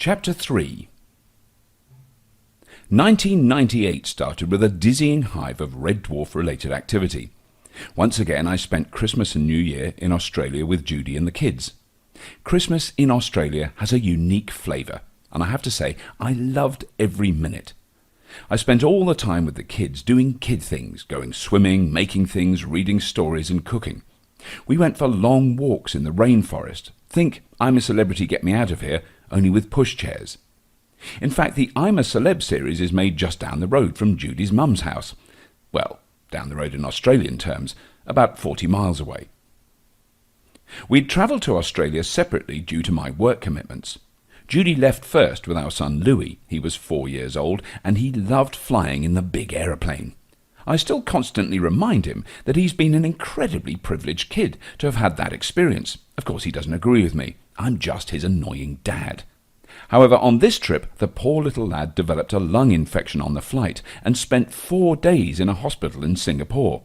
Chapter 3. 1998 started with a dizzying hive of Red Dwarf-related activity. Once again, I spent Christmas and New Year in Australia with Judy and the kids. Christmas in Australia has a unique flavour, and I have to say, I loved every minute. I spent all the time with the kids doing kid things, going swimming, making things, reading stories and cooking. We went for long walks in the rainforest. Think I'm a Celebrity Get Me Out of Here, only with pushchairs. In fact, the I'm a Celeb series is made just down the road from Judy's mum's house. Well, down the road in Australian terms, about 40 miles away. We'd travelled to Australia separately due to my work commitments. Judy left first with our son Louis. He was 4 years old, and he loved flying in the big aeroplane. I still constantly remind him that he's been an incredibly privileged kid to have had that experience. Of course, he doesn't agree with me. I'm just his annoying dad. However, on this trip, the poor little lad developed a lung infection on the flight and spent 4 days in a hospital in Singapore.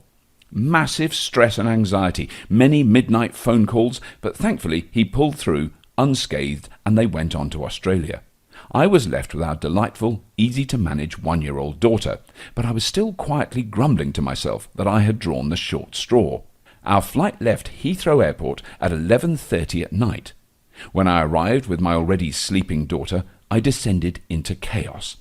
Massive stress and anxiety, many midnight phone calls, but thankfully he pulled through unscathed and they went on to Australia. I was left with our delightful, easy-to-manage 1-year-old daughter, but I was still quietly grumbling to myself that I had drawn the short straw. Our flight left Heathrow Airport at 11:30 at night. When I arrived with my already sleeping daughter, I descended into chaos.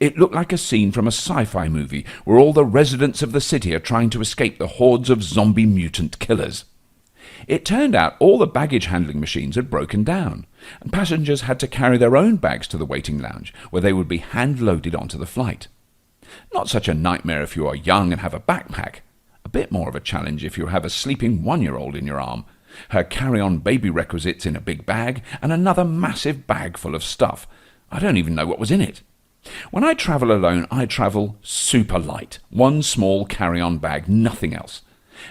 It looked like a scene from a sci-fi movie where all the residents of the city are trying to escape the hordes of zombie mutant killers. It turned out all the baggage handling machines had broken down, and passengers had to carry their own bags to the waiting lounge, where they would be hand-loaded onto the flight. Not such a nightmare if you are young and have a backpack. A bit more of a challenge if you have a sleeping 1-year-old in your arm, her carry-on baby requisites in a big bag, and another massive bag full of stuff. I don't even know what was in it. When I travel alone, I travel super light. One small carry-on bag, nothing else.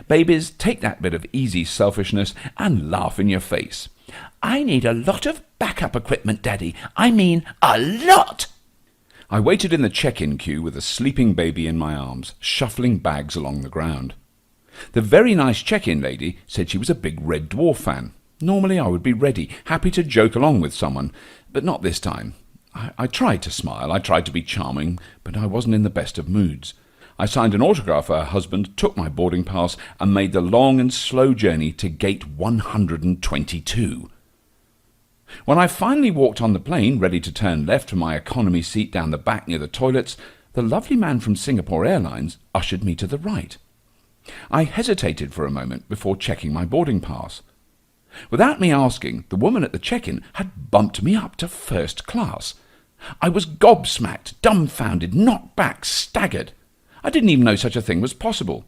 Babies take that bit of easy selfishness and laugh in your face. I need a lot of backup equipment, Daddy. I mean, a lot! I waited in the check-in queue with a sleeping baby in my arms, shuffling bags along the ground. The very nice check-in lady said she was a big Red Dwarf fan. Normally I would be ready, happy to joke along with someone, but not this time. I tried to smile, I tried to be charming, but I wasn't in the best of moods. I signed an autograph for her husband, took my boarding pass, and made the long and slow journey to gate 122. When I finally walked on the plane, ready to turn left for my economy seat down the back near the toilets, the lovely man from Singapore Airlines ushered me to the right. I hesitated for a moment before checking my boarding pass. Without me asking, the woman at the check-in had bumped me up to first class. I was gobsmacked, dumbfounded, knocked back, staggered. I didn't even know such a thing was possible.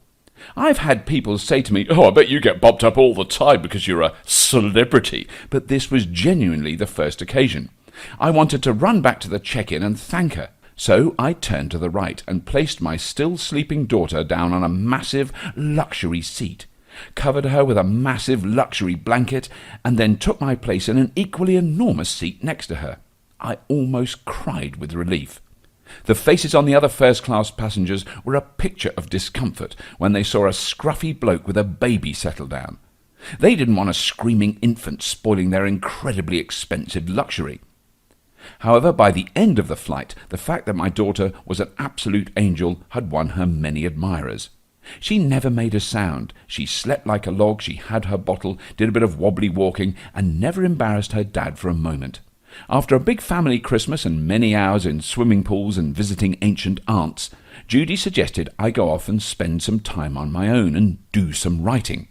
I've had people say to me, "Oh, I bet you get bumped up all the time because you're a celebrity," but this was genuinely the first occasion. I wanted to run back to the check-in and thank her. So I turned to the right and placed my still sleeping daughter down on a massive luxury seat, covered her with a massive luxury blanket, and then took my place in an equally enormous seat next to her. I almost cried with relief. The faces on the other first-class passengers were a picture of discomfort when they saw a scruffy bloke with a baby settle down. They didn't want a screaming infant spoiling their incredibly expensive luxury. However, by the end of the flight, the fact that my daughter was an absolute angel had won her many admirers. She never made a sound. She slept like a log, she had her bottle, did a bit of wobbly walking, and never embarrassed her dad for a moment. After a big family Christmas and many hours in swimming pools and visiting ancient aunts, Judy suggested I go off and spend some time on my own and do some writing.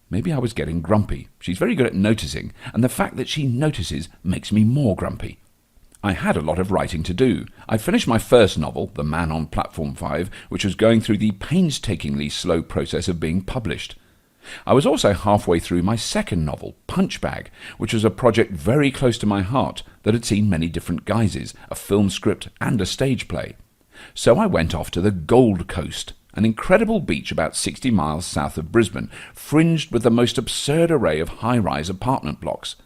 Maybe I was getting grumpy. She's very good at noticing, and the fact that she notices makes me more grumpy. I had a lot of writing to do. I finished my first novel, The Man on Platform 5, which was going through the painstakingly slow process of being published. I was also halfway through my second novel, Punchbag, which was a project very close to my heart that had seen many different guises, a film script and a stage play. So I went off to the Gold Coast, an incredible beach about 60 miles south of Brisbane, fringed with the most absurd array of high-rise apartment blocks.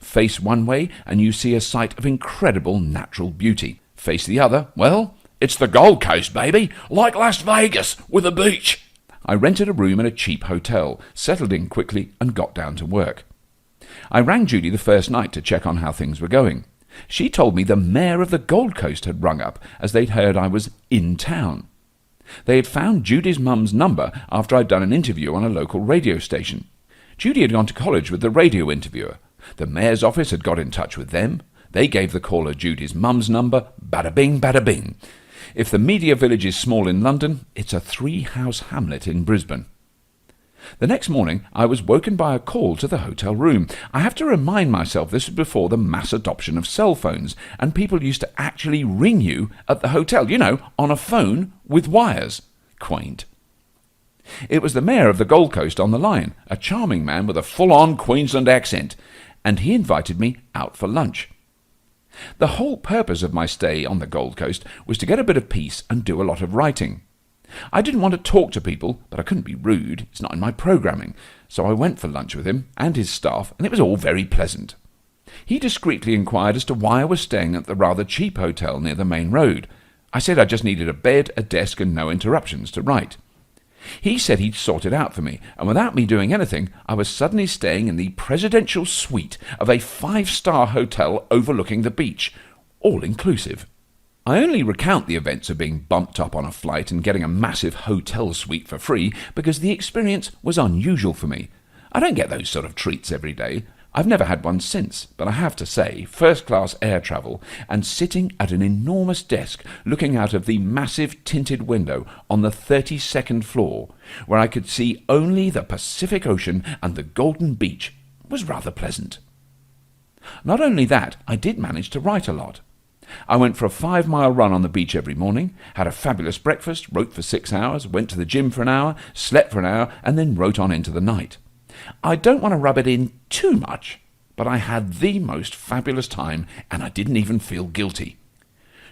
Face one way and you see a sight of incredible natural beauty. Face the other, well, it's the Gold Coast, baby, like Las Vegas with a beach. I rented a room in a cheap hotel, settled in quickly and got down to work. I rang Judy the first night to check on how things were going. She told me the mayor of the Gold Coast had rung up as they'd heard I was in town. They had found Judy's mum's number after I'd done an interview on a local radio station. Judy had gone to college with the radio interviewer. The mayor's office had got in touch with them. They gave the caller Judy's mum's number. Bada bing, bada bing. If the media village is small in London, it's a 3-house hamlet in Brisbane. The next morning, I was woken by a call to the hotel room. I have to remind myself this was before the mass adoption of cell phones, and people used to actually ring you at the hotel, on a phone with wires. Quaint. It was the mayor of the Gold Coast on the line, a charming man with a full-on Queensland accent, and he invited me out for lunch. The whole purpose of my stay on the Gold Coast was to get a bit of peace and do a lot of writing. I didn't want to talk to people, but I couldn't be rude. It's not in my programming. So I went for lunch with him and his staff, and it was all very pleasant. He discreetly inquired as to why I was staying at the rather cheap hotel near the main road. I said I just needed a bed, a desk, and no interruptions to write. He said he'd sort it out for me, and without me doing anything, I was suddenly staying in the presidential suite of a 5-star hotel overlooking the beach, all inclusive. I only recount the events of being bumped up on a flight and getting a massive hotel suite for free because the experience was unusual for me. I don't get those sort of treats every day. I've never had one since, but I have to say, first-class air travel and sitting at an enormous desk looking out of the massive tinted window on the 32nd floor, where I could see only the Pacific Ocean and the Golden Beach, was rather pleasant. Not only that, I did manage to write a lot. I went for a 5-mile run on the beach every morning, had a fabulous breakfast, wrote for 6 hours, went to the gym for an hour, slept for an hour, and then wrote on into the night. I don't want to rub it in too much, but I had the most fabulous time, and I didn't even feel guilty.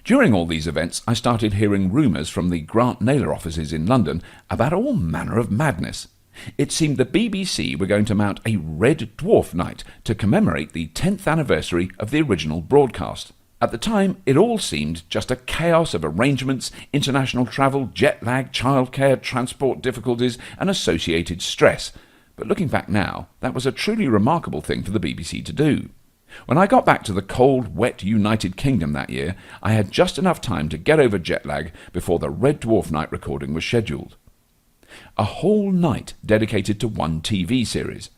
During all these events, I started hearing rumours from the Grant Naylor offices in London about all manner of madness. It seemed the BBC were going to mount a Red Dwarf night to commemorate the 10th anniversary of the original broadcast. At the time, it all seemed just a chaos of arrangements, international travel, jet lag, childcare, transport difficulties, and associated stress. But looking back now, that was a truly remarkable thing for the BBC to do. When I got back to the cold, wet United Kingdom that year, I had just enough time to get over jet lag before the Red Dwarf night recording was scheduled. A whole night dedicated to one TV series.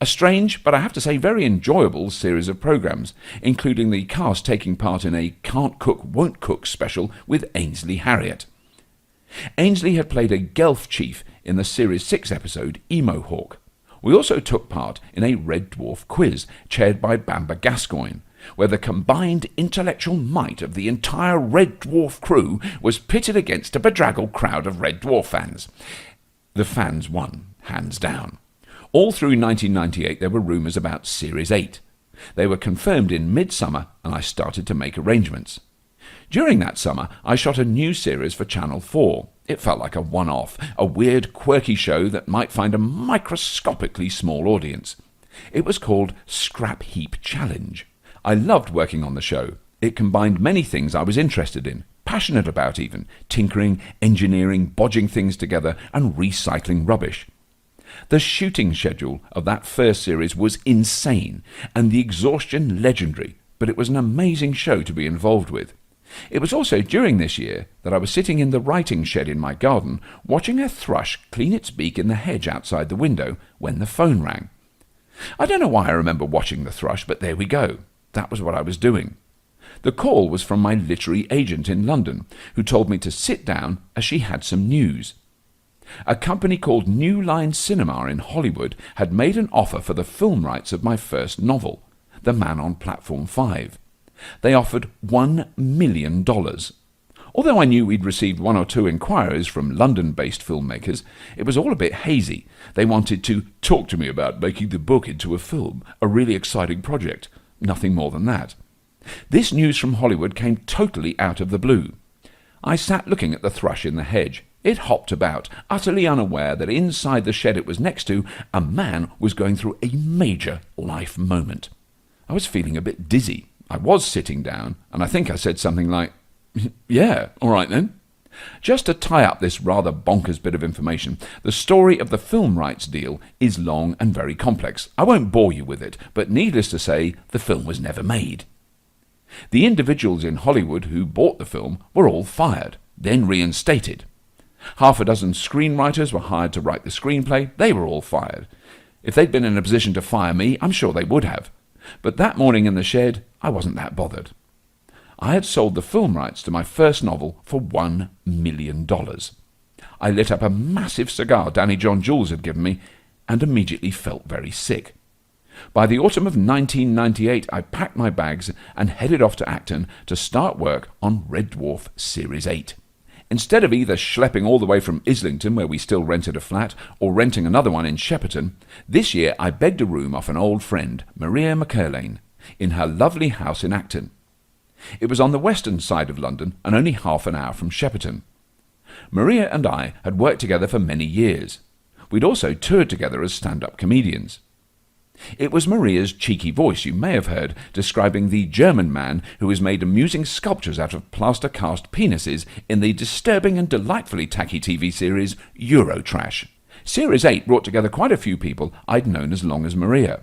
A strange, but I have to say very enjoyable series of programmes, including the cast taking part in a Can't Cook, Won't Cook special with Ainsley Harriott. Ainsley had played a Guelph chief in the Series 6 episode Emo Hawk. We also took part in a Red Dwarf quiz chaired by Bamber Gascoigne, where the combined intellectual might of the entire Red Dwarf crew was pitted against a bedraggled crowd of Red Dwarf fans. The fans won, hands down. All through 1998 there were rumours about Series 8. They were confirmed in midsummer, and I started to make arrangements. During that summer, I shot a new series for Channel 4. It felt like a one-off, a weird, quirky show that might find a microscopically small audience. It was called Scrap Heap Challenge. I loved working on the show. It combined many things I was interested in, passionate about even, tinkering, engineering, bodging things together, and recycling rubbish. The shooting schedule of that first series was insane, and the exhaustion legendary, but it was an amazing show to be involved with. It was also during this year that I was sitting in the writing shed in my garden, watching a thrush clean its beak in the hedge outside the window, when the phone rang. I don't know why I remember watching the thrush, but there we go. That was what I was doing. The call was from my literary agent in London, who told me to sit down as she had some news. A company called New Line Cinema in Hollywood had made an offer for the film rights of my first novel, The Man on Platform 5. They offered $1 million. Although I knew we'd received 1 or 2 inquiries from London-based filmmakers, it was all a bit hazy. They wanted to talk to me about making the book into a film, a really exciting project. Nothing more than that. This news from Hollywood came totally out of the blue. I sat looking at the thrush in the hedge. It hopped about, utterly unaware that inside the shed it was next to, a man was going through a major life moment. I was feeling a bit dizzy. I was sitting down, and I think I said something like, "Yeah, all right then." Just to tie up this rather bonkers bit of information, the story of the film rights deal is long and very complex. I won't bore you with it, but needless to say, the film was never made. The individuals in Hollywood who bought the film were all fired, then reinstated. Half a dozen screenwriters were hired to write the screenplay. They were all fired. If they'd been in a position to fire me, I'm sure they would have. But that morning in the shed, I wasn't that bothered. I had sold the film rights to my first novel for $1 million. I lit up a massive cigar Danny John Jules had given me and immediately felt very sick. By the autumn of 1998, I packed my bags and headed off to Acton to start work on Red Dwarf Series 8. Instead of either schlepping all the way from Islington, where we still rented a flat, or renting another one in Shepperton, this year I begged a room off an old friend, Maria McCurlane, in her lovely house in Acton. It was on the western side of London and only half an hour from Shepperton. Maria and I had worked together for many years. We'd also toured together as stand-up comedians. It was Maria's cheeky voice you may have heard describing the German man who has made amusing sculptures out of plaster-cast penises in the disturbing and delightfully tacky TV series Eurotrash. Series 8 brought together quite a few people I'd known as long as Maria.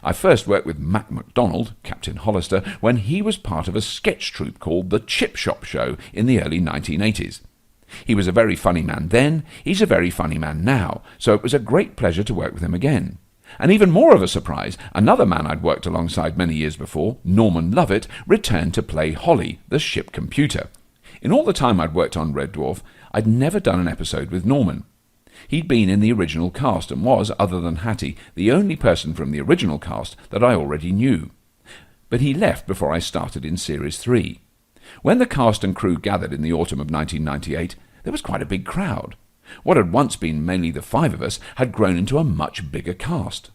I first worked with Mac MacDonald, Captain Hollister, when he was part of a sketch troupe called The Chip Shop Show in the early 1980s. He was a very funny man then, he's a very funny man now, so it was a great pleasure to work with him again. And even more of a surprise, another man I'd worked alongside many years before, Norman Lovett, returned to play Holly, the ship computer. In all the time I'd worked on Red Dwarf, I'd never done an episode with Norman. He'd been in the original cast and was, other than Hattie, the only person from the original cast that I already knew. But he left before I started in Series 3. When the cast and crew gathered in the autumn of 1998, there was quite a big crowd. What had once been mainly the five of us had grown into a much bigger cast.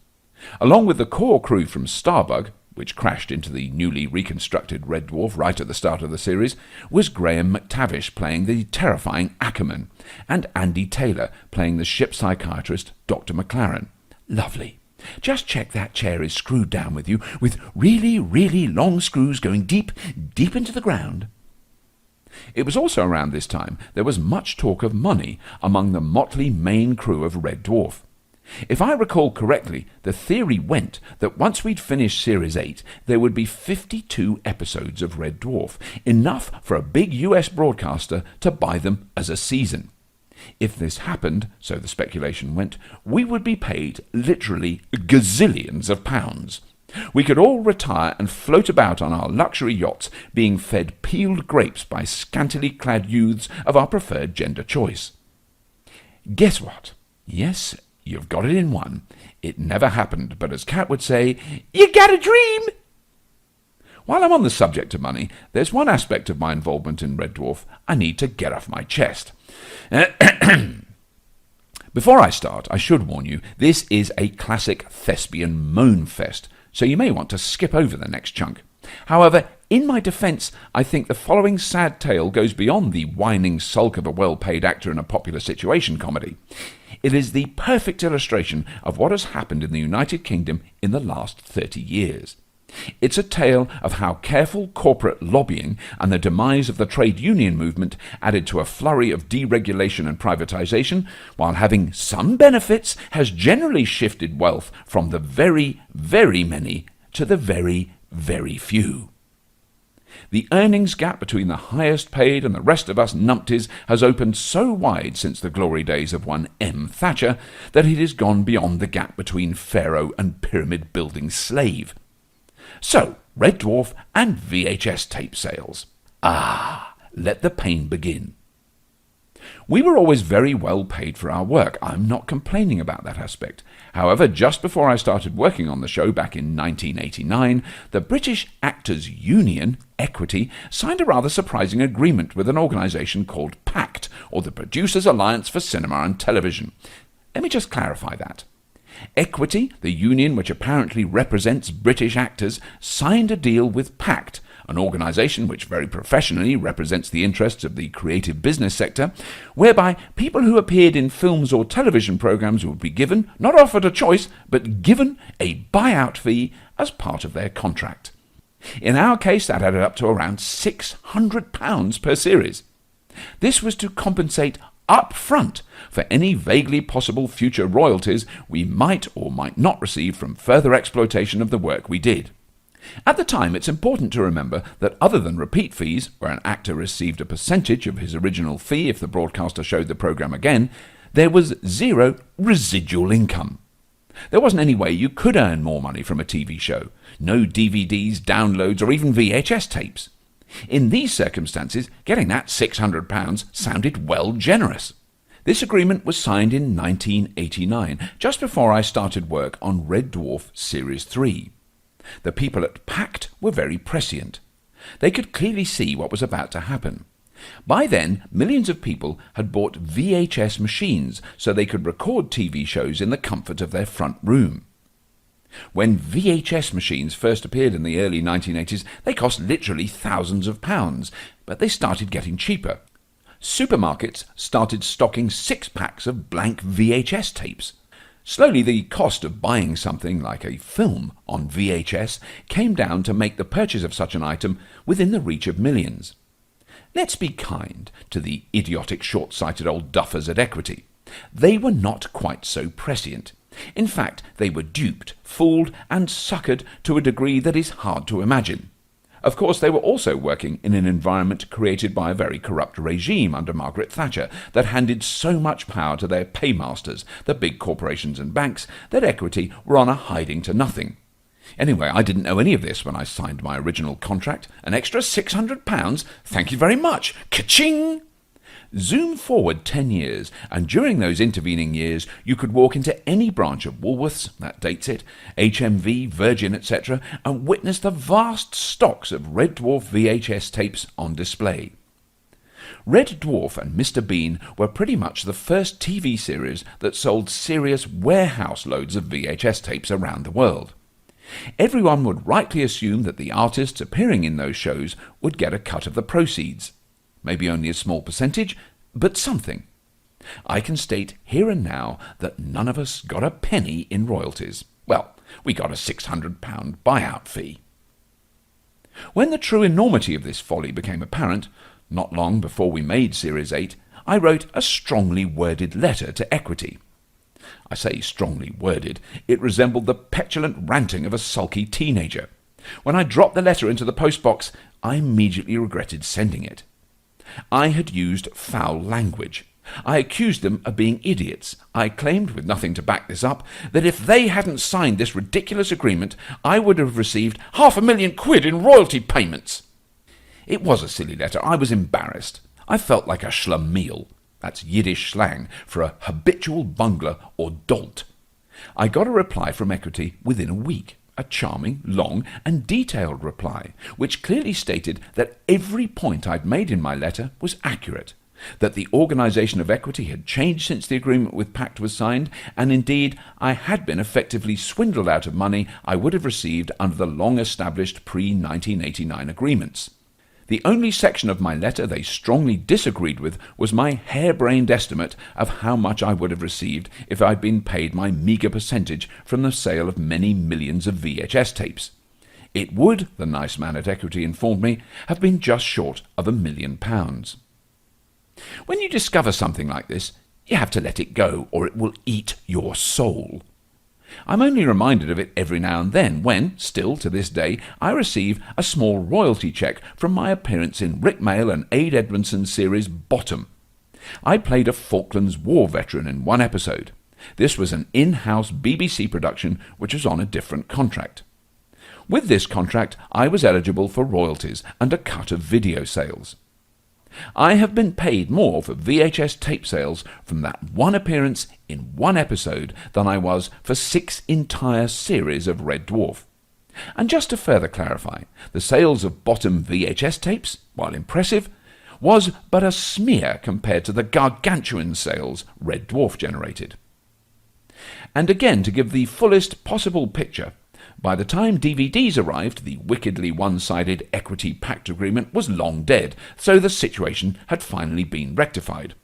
Along with the core crew from Starbug, which crashed into the newly reconstructed Red Dwarf right at the start of the series, was Graham McTavish playing the terrifying Ackerman, and Andy Taylor playing the ship psychiatrist Dr. McLaren. Lovely. Just check that chair is screwed down with you, with really, really long screws going deep, deep into the ground. It was also around this time there was much talk of money among the motley main crew of Red Dwarf. If I recall correctly, the theory went that once we'd finished Series 8, there would be 52 episodes of Red Dwarf, enough for a big US broadcaster to buy them as a season. If this happened, so the speculation went, we would be paid literally gazillions of pounds. We could all retire and float about on our luxury yachts, being fed peeled grapes by scantily clad youths of our preferred gender choice. Guess what? Yes, you've got it in one. It never happened, but as Kat would say, you got a dream! While I'm on the subject of money, there's one aspect of my involvement in Red Dwarf I need to get off my chest. Before I start, I should warn you, this is a classic thespian moan fest, so you may want to skip over the next chunk. However, in my defence, I think the following sad tale goes beyond the whining sulk of a well-paid actor in a popular situation comedy. It is the perfect illustration of what has happened in the United Kingdom in the last 30 years. It's a tale of how careful corporate lobbying and the demise of the trade union movement added to a flurry of deregulation and privatisation, while having some benefits has generally shifted wealth from the very, very many to the very, very few. The earnings gap between the highest paid and the rest of us numpties has opened so wide since the glory days of one M. Thatcher that it has gone beyond the gap between pharaoh and pyramid-building slave. So, Red Dwarf and VHS tape sales. Let the pain begin. We were always very well paid for our work. I'm not complaining about that aspect. However, just before I started working on the show back in 1989, the British Actors Union, Equity, signed a rather surprising agreement with an organisation called PACT, or the Producers Alliance for Cinema and Television. Let me just clarify that. Equity, the union which apparently represents British actors, signed a deal with PACT, an organisation which very professionally represents the interests of the creative business sector, whereby people who appeared in films or television programmes would be given, not offered a choice, but given a buyout fee as part of their contract. In our case, that added up to around £600 per series. This was to compensate up front for any vaguely possible future royalties we might or might not receive from further exploitation of the work we did. At the time, it's important to remember that other than repeat fees, where an actor received a percentage of his original fee if the broadcaster showed the programme again, there was zero residual income. There wasn't any way you could earn more money from a TV show. No DVDs, downloads, or even VHS tapes. In these circumstances, getting that £600 sounded well generous. This agreement was signed in 1989, just before I started work on Red Dwarf Series 3. The people at Pact were very prescient. They could clearly see what was about to happen. By then, millions of people had bought VHS machines so they could record TV shows in the comfort of their front room. When VHS machines first appeared in the early 1980s, they cost literally thousands of pounds, but they started getting cheaper. Supermarkets started stocking 6-packs of blank VHS tapes. Slowly, the cost of buying something like a film on VHS came down to make the purchase of such an item within the reach of millions. Let's be kind to the idiotic, short-sighted old duffers at Equity. They were not quite so prescient. In fact, they were duped, fooled, and suckered to a degree that is hard to imagine. Of course, they were also working in an environment created by a very corrupt regime under Margaret Thatcher that handed so much power to their paymasters, the big corporations and banks, that Equity were on a hiding to nothing. Anyway, I didn't know any of this when I signed my original contract. An extra £600? Thank you very much. Ka-ching! Zoom forward 10 years, and during those intervening years, you could walk into any branch of Woolworths, that dates it, HMV, Virgin, etc., and witness the vast stocks of Red Dwarf VHS tapes on display. Red Dwarf and Mr. Bean were pretty much the first TV series that sold serious warehouse loads of VHS tapes around the world. Everyone would rightly assume that the artists appearing in those shows would get a cut of the proceeds. Maybe only a small percentage, but something. I can state here and now that none of us got a penny in royalties. Well, we got a £600 buyout fee. When the true enormity of this folly became apparent, not long before we made Series 8, I wrote a strongly worded letter to Equity. I say strongly worded. It resembled the petulant ranting of a sulky teenager. When I dropped the letter into the postbox, I immediately regretted sending it. I had used foul language. I accused them of being idiots. I claimed, with nothing to back this up, that if they hadn't signed this ridiculous agreement, I would have received £500,000 in royalty payments. It was a silly letter. I was embarrassed. I felt like a schlemiel. That's Yiddish slang for a habitual bungler or dolt. I got a reply from Equity within a week. A charming, long, and detailed reply, which clearly stated that every point I'd made in my letter was accurate, that the organisation of Equity had changed since the agreement with Pact was signed, and indeed I had been effectively swindled out of money I would have received under the long-established pre-1989 agreements. The only section of my letter they strongly disagreed with was my harebrained estimate of how much I would have received if I'd been paid my meagre percentage from the sale of many millions of VHS tapes. It would, the nice man at Equity informed me, have been just short of £1 million. When you discover something like this, you have to let it go, or it will eat your soul. I'm only reminded of it every now and then when, still to this day, I receive a small royalty cheque from my appearance in Rick Mayall and Ade Edmondson's series Bottom. I played a Falklands War veteran in one episode. This was an in-house BBC production which was on a different contract. With this contract, I was eligible for royalties and a cut of video sales. I have been paid more for VHS tape sales from that one appearance in one episode than I was for 6 entire series of Red Dwarf. And just to further clarify, the sales of Bottom VHS tapes, while impressive, was but a smear compared to the gargantuan sales Red Dwarf generated. And again, to give the fullest possible picture, by the time DVDs arrived, the wickedly one-sided Equity Pact agreement was long dead, so the situation had finally been rectified.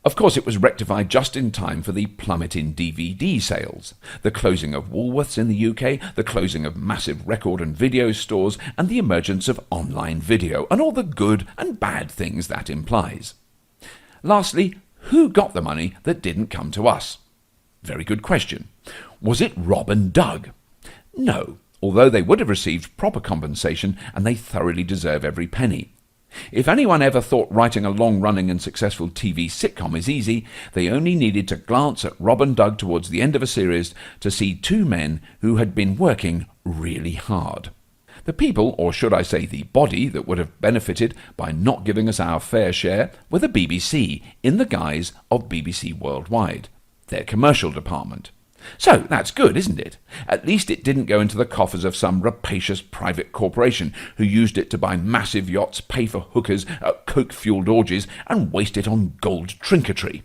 Of course, it was rectified just in time for the plummet in DVD sales, the closing of Woolworths in the UK, the closing of massive record and video stores, and the emergence of online video, and all the good and bad things that implies. Lastly, who got the money that didn't come to us? Very good question. Was it Rob and Doug? No, although they would have received proper compensation and they thoroughly deserve every penny. If anyone ever thought writing a long-running and successful TV sitcom is easy, they only needed to glance at Rob and Doug towards the end of a series to see two men who had been working really hard. The people, or should I say the body, that would have benefited by not giving us our fair share were the BBC, in the guise of BBC Worldwide, their commercial department. So that's good, isn't it? At least it didn't go into the coffers of some rapacious private corporation who used it to buy massive yachts, pay for hookers at coke-fueled orgies, and waste it on gold trinketry.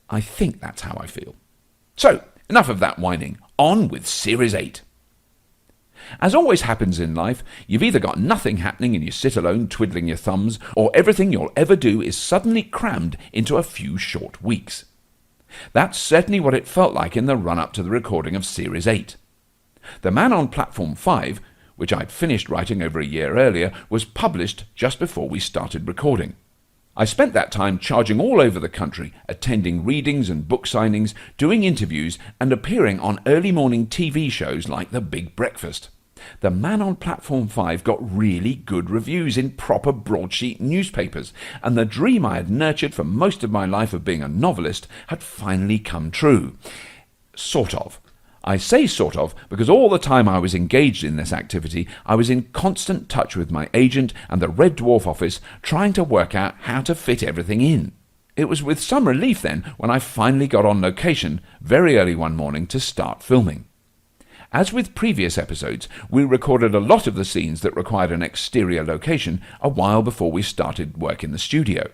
I think that's how I feel. So, enough of that whining. On with Series 8. As always happens in life, you've either got nothing happening and you sit alone twiddling your thumbs, or everything you'll ever do is suddenly crammed into a few short weeks. That's certainly what it felt like in the run-up to the recording of Series 8. The Man on Platform 5, which I'd finished writing over a year earlier, was published just before we started recording. I spent that time charging all over the country, attending readings and book signings, doing interviews, and appearing on early morning TV shows like The Big Breakfast. The Man on Platform 5 got really good reviews in proper broadsheet newspapers, and the dream I had nurtured for most of my life of being a novelist had finally come true. Sort of. I say sort of because all the time I was engaged in this activity, I was in constant touch with my agent and the Red Dwarf office, trying to work out how to fit everything in. It was with some relief then when I finally got on location very early one morning to start filming. As with previous episodes, we recorded a lot of the scenes that required an exterior location a while before we started work in the studio.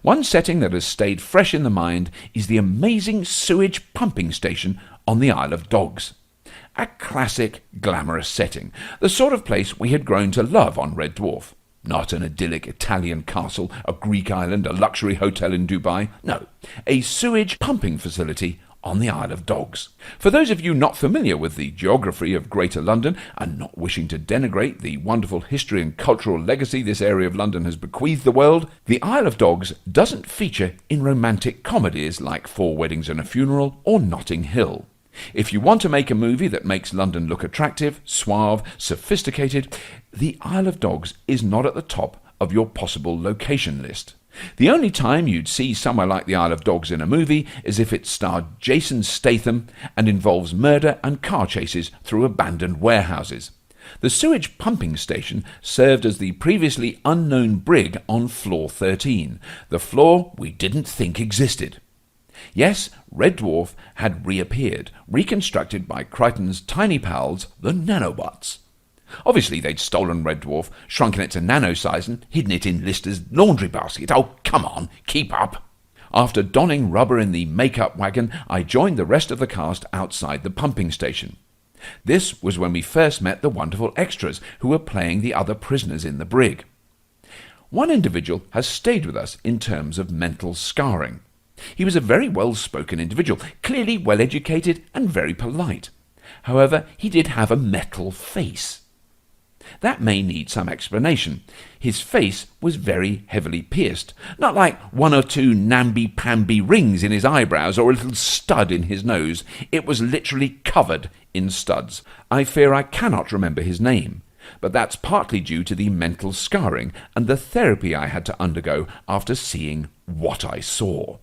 One setting that has stayed fresh in the mind is the amazing sewage pumping station on the Isle of Dogs. A classic, glamorous setting, the sort of place we had grown to love on Red Dwarf. Not an idyllic Italian castle, a Greek island, a luxury hotel in Dubai. No, a sewage pumping facility on the Isle of Dogs. For those of you not familiar with the geography of Greater London and not wishing to denigrate the wonderful history and cultural legacy this area of London has bequeathed the world, the Isle of Dogs doesn't feature in romantic comedies like Four Weddings and a Funeral or Notting Hill. If you want to make a movie that makes London look attractive, suave, sophisticated, the Isle of Dogs is not at the top of your possible location list. The only time you'd see somewhere like the Isle of Dogs in a movie is if it starred Jason Statham and involves murder and car chases through abandoned warehouses. The sewage pumping station served as the previously unknown brig on floor 13, the floor we didn't think existed. Yes, Red Dwarf had reappeared, reconstructed by Crichton's tiny pals, the nanobots. Obviously, they'd stolen Red Dwarf, shrunken it to nano size, and hidden it in Lister's laundry basket. Oh, come on, keep up. After donning rubber in the make-up wagon, I joined the rest of the cast outside the pumping station. This was when we first met the wonderful extras who were playing the other prisoners in the brig. One individual has stayed with us in terms of mental scarring. He was a very well-spoken individual, clearly well-educated and very polite. However, he did have a metal face. That may need some explanation. His face was very heavily pierced, not like one or two namby-pamby rings in his eyebrows or a little stud in his nose. It was literally covered in studs. I fear I cannot remember his name, but that's partly due to the mental scarring and the therapy I had to undergo after seeing what I saw.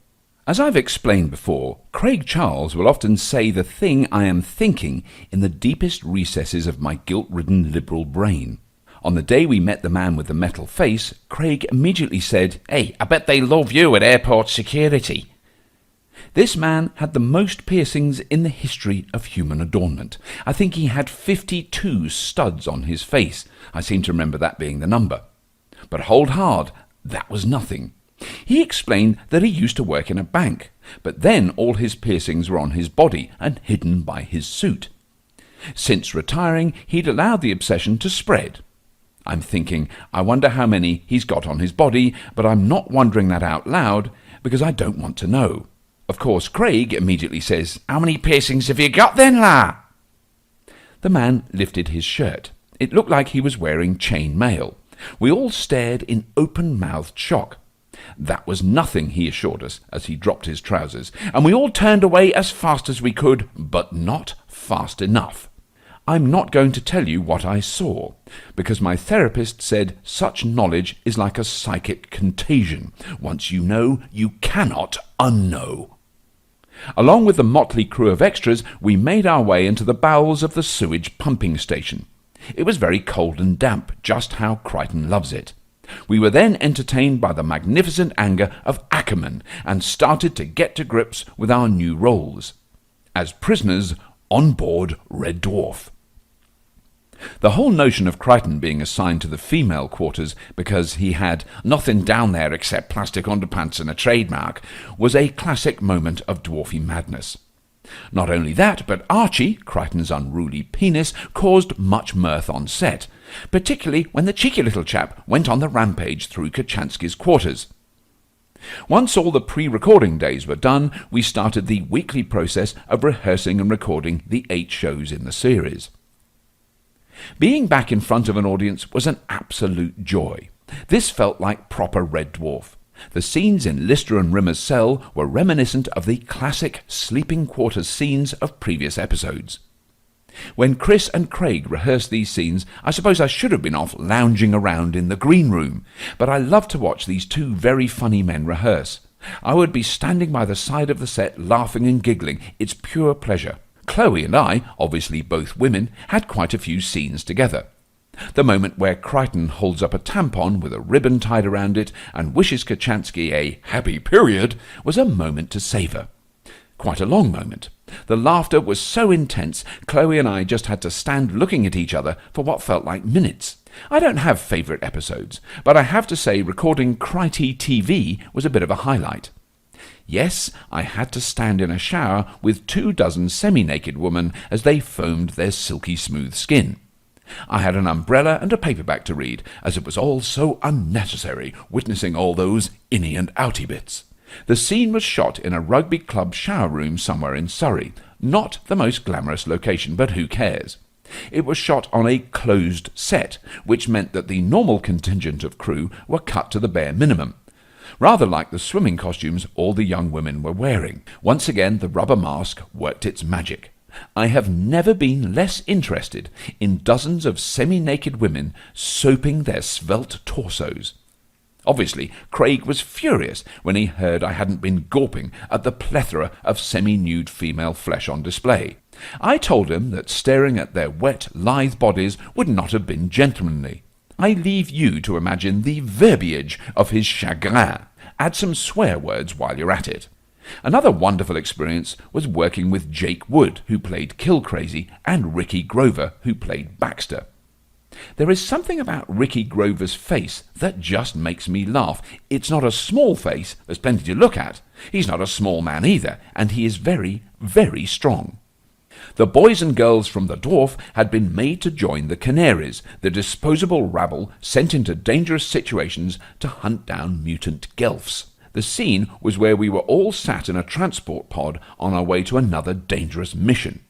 As I've explained before, Craig Charles will often say the thing I am thinking in the deepest recesses of my guilt-ridden liberal brain. On the day we met the man with the metal face, Craig immediately said, "Hey, I bet they love you at airport security." This man had the most piercings in the history of human adornment. I think he had 52 studs on his face. I seem to remember that being the number. But hold hard, that was nothing. He explained that he used to work in a bank, but then all his piercings were on his body and hidden by his suit. Since retiring, he'd allowed the obsession to spread. I'm thinking, I wonder how many he's got on his body, but I'm not wondering that out loud because I don't want to know. Of course, Craig immediately says, "How many piercings have you got then, la?" The man lifted his shirt. It looked like he was wearing chain mail. We all stared in open-mouthed shock. That was nothing, he assured us, as he dropped his trousers, and we all turned away as fast as we could, but not fast enough. I'm not going to tell you what I saw, because my therapist said such knowledge is like a psychic contagion. Once you know, you cannot unknow. Along with the motley crew of extras, we made our way into the bowels of the sewage pumping station. It was very cold and damp, just how Crichton loves it. We were then entertained by the magnificent anger of Ackerman and started to get to grips with our new roles as prisoners on board Red Dwarf. The whole notion of Crichton being assigned to the female quarters because he had nothing down there except plastic underpants and a trademark was a classic moment of dwarfy madness. Not only that, but Archie, Crichton's unruly penis, caused much mirth on set, particularly when the cheeky little chap went on the rampage through Kochanski's quarters. Once all the pre-recording days were done, we started the weekly process of rehearsing and recording the 8 shows in the series. Being back in front of an audience was an absolute joy. This felt like proper Red Dwarf. The scenes in Lister and Rimmer's cell were reminiscent of the classic sleeping quarters scenes of previous episodes. When Chris and Craig rehearsed these scenes, I suppose I should have been off lounging around in the green room, but I love to watch these two very funny men rehearse. I would be standing by the side of the set laughing and giggling. It's pure pleasure. Chloe and I, obviously both women, had quite a few scenes together. The moment where Crichton holds up a tampon with a ribbon tied around it and wishes Kochanski a happy period was a moment to savour. Quite a long moment. The laughter was so intense, Chloe and I just had to stand looking at each other for what felt like minutes. I don't have favourite episodes, but I have to say recording Crity TV was a bit of a highlight. Yes, I had to stand in a shower with 24 semi-naked women as they foamed their silky smooth skin. I had an umbrella and a paperback to read, as it was all so unnecessary, witnessing all those innie and outie bits. The scene was shot in a rugby club shower room somewhere in Surrey. Not the most glamorous location, but who cares? It was shot on a closed set, which meant that the normal contingent of crew were cut to the bare minimum. Rather like the swimming costumes all the young women were wearing. Once again, the rubber mask worked its magic. I have never been less interested in dozens of semi-naked women soaping their svelte torsos. Obviously, Craig was furious when he heard I hadn't been gawping at the plethora of semi-nude female flesh on display. I told him that staring at their wet, lithe bodies would not have been gentlemanly. I leave you to imagine the verbiage of his chagrin. Add some swear words while you're at it. Another wonderful experience was working with Jake Wood, who played Kill Crazy, and Ricky Grover, who played Baxter. There is something about Ricky Grover's face that just makes me laugh. It's not a small face, there's plenty to look at. He's not a small man either, and he is very, very strong. The boys and girls from the Dwarf had been made to join the Canaries, the disposable rabble sent into dangerous situations to hunt down mutant gelfs. The scene was where we were all sat in a transport pod on our way to another dangerous mission.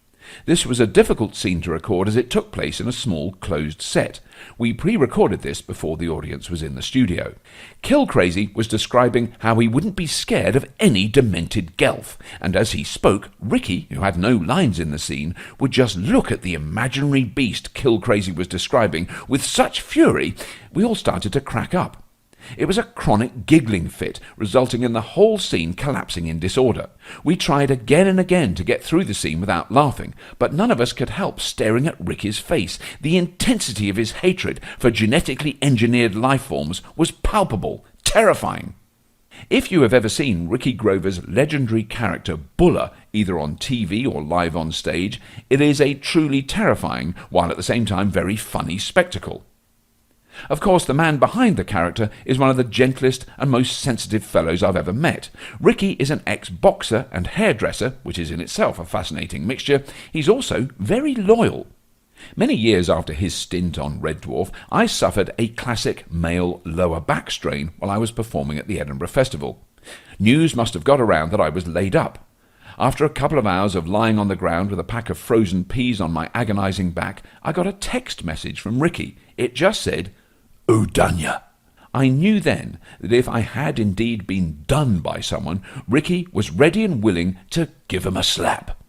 This was a difficult scene to record as it took place in a small closed set. We pre-recorded this before the audience was in the studio. Kill Crazy was describing how he wouldn't be scared of any demented gelf, and as he spoke, Ricky, who had no lines in the scene, would just look at the imaginary beast Kill Crazy was describing with such fury, we all started to crack up. It was a chronic giggling fit, resulting in the whole scene collapsing in disorder. We tried again and again to get through the scene without laughing, but none of us could help staring at Ricky's face. The intensity of his hatred for genetically engineered life forms was palpable, terrifying. If you have ever seen Ricky Grover's legendary character Buller, either on TV or live on stage, it is a truly terrifying, while at the same time very funny spectacle. Of course, the man behind the character is one of the gentlest and most sensitive fellows I've ever met. Ricky is an ex-boxer and hairdresser, which is in itself a fascinating mixture. He's also very loyal. Many years after his stint on Red Dwarf, I suffered a classic male lower back strain while I was performing at the Edinburgh Festival. News must have got around that I was laid up. After a couple of hours of lying on the ground with a pack of frozen peas on my agonising back, I got a text message from Ricky. It just said, "Oh, done ya." I knew then that if I had indeed been done by someone, Ricky was ready and willing to give him a slap.